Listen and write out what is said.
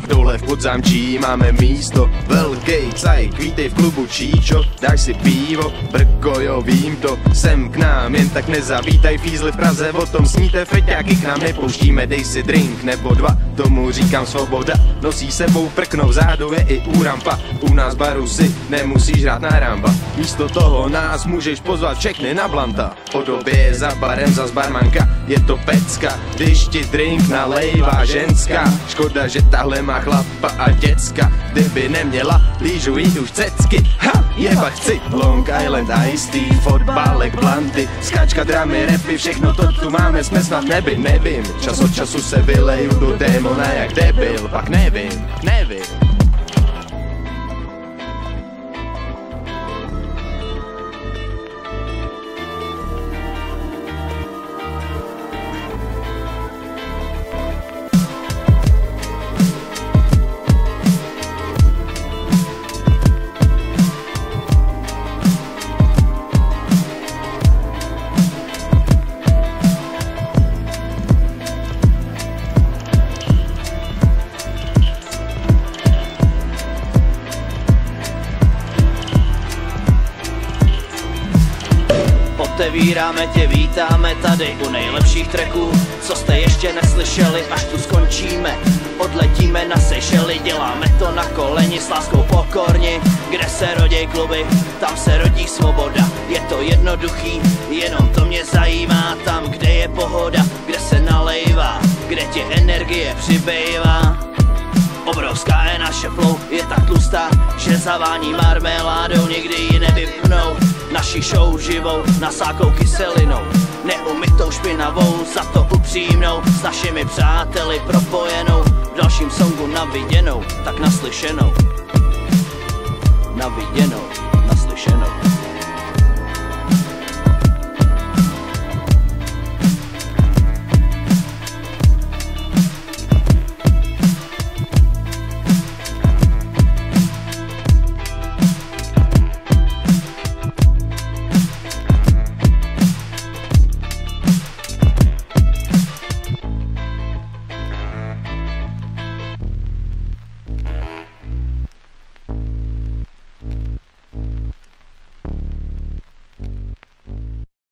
Dole v Podzámčí máme místo, velký cajk, vítej v klubu Číčo, dáš si pivo, brko jo vím to, sem k nám, jen tak nezavítaj, fízli v Praze, o tom sníte, feťáky k nám nepouštíme, dej si drink nebo dva, tomu říkám svoboda, nosí sebou prkno, vzadu je i u rampa, u nás baru si nemusíš hrát na ramba, místo toho nás můžeš pozvat všechny na blanta, po době za barem zas barmanka, je to pecka, když ti drink nalejvá ženská, škoda, že tahle má chlapa a děcka, kdyby neměla, lížu jí už cecky, ha, jeba chci, Long Island Ice Tea, fotbalek, blanty, skáčka, dramy, rapy, všechno to tu máme, jsme snad nevím, čas od času se vyleju do démona jak debil, pak nevím. Otevíráme tě, vítáme tady u nejlepších tracků, co jste ještě neslyšeli, až tu skončíme. Odletíme na Seychely, děláme to na koleni s láskou pokorni. Kde se rodí kluby, tam se rodí svoboda. Je to jednoduchý, jenom to mě zajímá. Tam, kde je pohoda, kde se nalejvá, kde tě energie přibývá. Obrovská je naše flow, je tak tlustá, že zavání marmeládou, nikdy ji nevypnou. Naší show živou, nasákou kyselinou, neumytou špinavou, za to upřímnou, s našimi přáteli propojenou, v dalším songu naviděnou, tak naslyšenou. Naviděnou, naslyšenou.